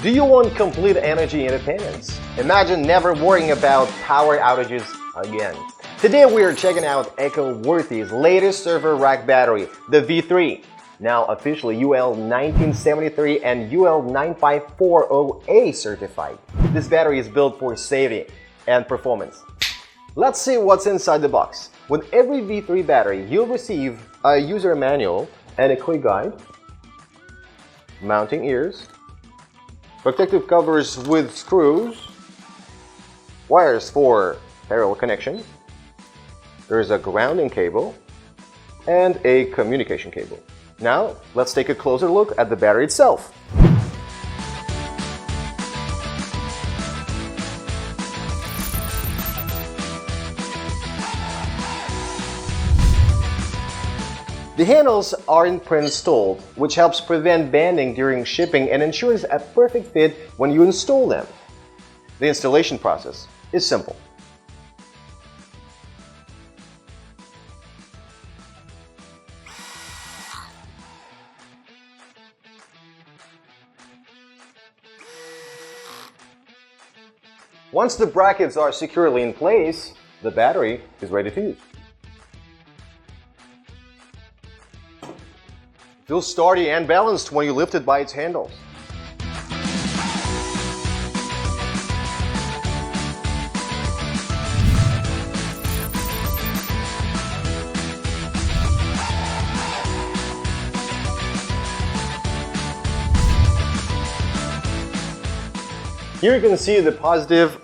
Do you want complete energy independence? Imagine never worrying about power outages again. Today we are checking out ecoworthy's latest server rack battery, the V3. Now officially UL1973 and UL9540A certified. This battery is built for safety and performance. Let's see what's inside the box. With every V3 battery, you'll receive a user manual and a quick guide, mounting ears, protective covers with screws, wires for parallel connection, there's a grounding cable, and a communication cable. Now, let's take a closer look at the battery itself. The handles aren't pre-installed, which helps prevent bending during shipping and ensures a perfect fit when you install them. The installation process is simple. Once the brackets are securely in place, the battery is ready to use. It feels sturdy and balanced when you lift it by its handles. Here you can see the positive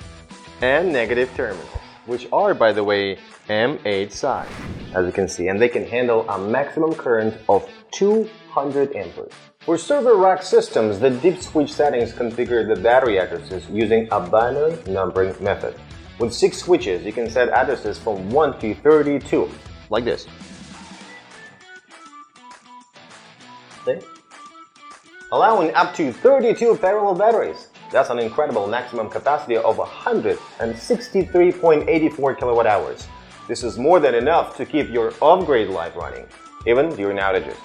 and negative terminals, which are, by the way, M8 size, as you can see, and they can handle a maximum current of 200 amperes. For server rack systems, the deep switch settings configure the battery addresses using a binary numbering method. With 6 switches, you can set addresses from 1 to 32, like this. See? Allowing up to 32 parallel batteries. That's an incredible maximum capacity of 163.84 kilowatt hours. This is more than enough to keep your off-grid light running, even during outages.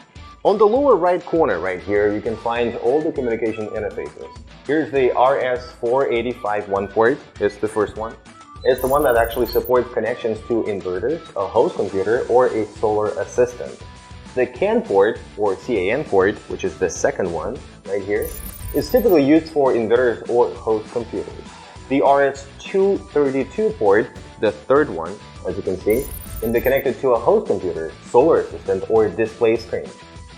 On the lower right corner right here, you can find all the communication interfaces. Here's the RS485 port. It's the first one. It's the one that actually supports connections to inverters, a host computer, or a solar assistant. The CAN port, or CAN port, which is the second one right here, is typically used for inverters or host computers. The RS232 port, the third one, as you can see, can be connected to a host computer, solar assistant, or display screen.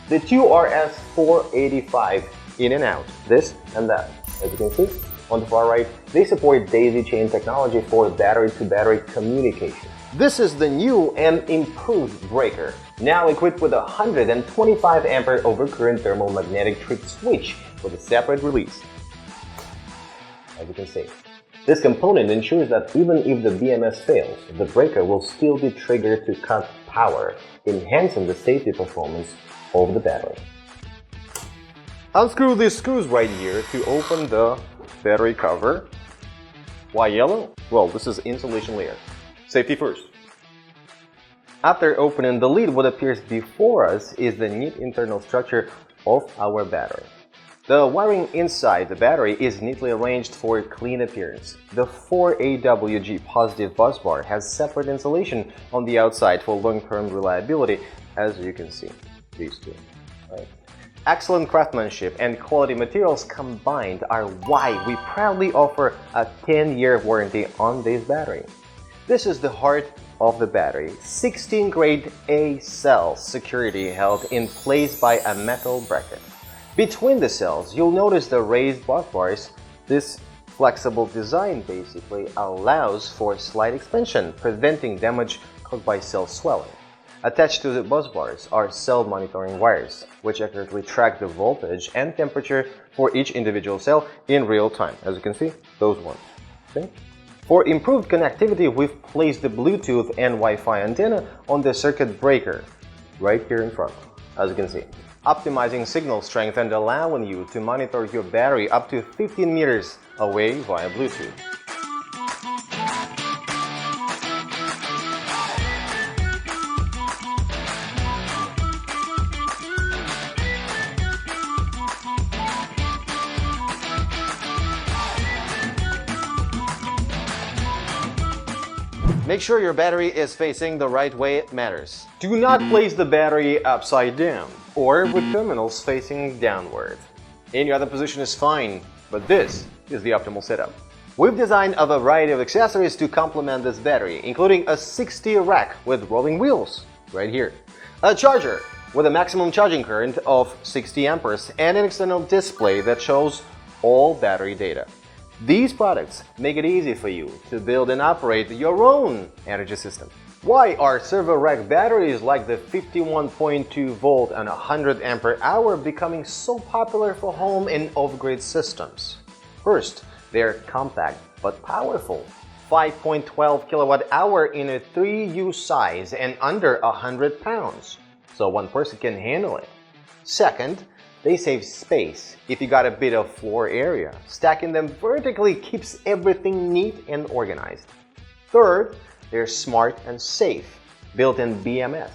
The two RS485 in and out, this and that. As you can see, on the far right, they support daisy chain technology for battery-to-battery communication. This is the new and improved breaker, now equipped with a 125 ampere overcurrent thermal magnetic trip switch with a separate release. As you can see, this component ensures that even if the BMS fails, the breaker will still be triggered to cut power, enhancing the safety performance of the battery. Unscrew these screws right here to open the battery cover. Why yellow? Well, this is insulation layer. Safety first. After opening the lid, what appears before us is the neat internal structure of our battery. The wiring inside the battery is neatly arranged for a clean appearance. The 4AWG positive bus bar has separate insulation on the outside for long-term reliability, as you can see, these two. Right. Excellent craftsmanship and quality materials combined are why we proudly offer a 10-year warranty on this battery. This is the heart of the battery, 16 grade A cell security held in place by a metal bracket. Between the cells, you'll notice the raised bus bars. This flexible design basically allows for slight expansion, preventing damage caused by cell swelling. Attached to the bus bars are cell monitoring wires, which accurately track the voltage and temperature for each individual cell in real time. As you can see, those ones. See? For improved connectivity, we've placed the Bluetooth and Wi-Fi antenna on the circuit breaker, right here in front, as you can see, optimizing signal strength and allowing you to monitor your battery up to 15 meters away via Bluetooth. Make sure your battery is facing the right way, it matters. Do not place the battery upside down or with terminals facing downward. Any other position is fine, but this is the optimal setup. We've designed a variety of accessories to complement this battery, including a 60 rack with rolling wheels, right here, a charger with a maximum charging current of 60 amperes, and an external display that shows all battery data. These products make it easy for you to build and operate your own energy system. Why are server rack batteries like the 51.2 volt and 100 ampere hour becoming so popular for home and off-grid systems? First, they're compact but powerful. 5.12 kilowatt hour in a 3U size and under 100 pounds, so one person can handle it. Second, they save space if you got a bit of floor area. Stacking them vertically keeps everything neat and organized. Third, they're smart and safe. Built-in BMS,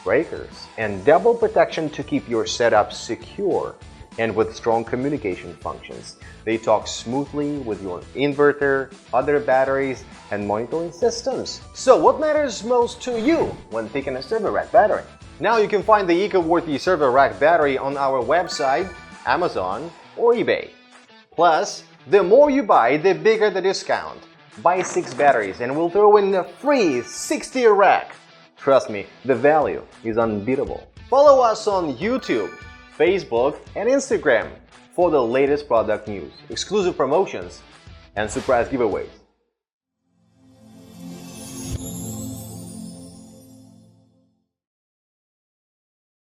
breakers, and double protection to keep your setup secure. And with strong communication functions, they talk smoothly with your inverter, other batteries, and monitoring systems. So what matters most to you when picking a server rack battery? Now you can find the ecoworthy server rack battery on our website, Amazon, or eBay. Plus, the more you buy, the bigger the discount. Buy 6 batteries and we'll throw in a free 60 rack. Trust me, the value is unbeatable. Follow us on YouTube, Facebook, and Instagram for the latest product news, exclusive promotions, and surprise giveaways.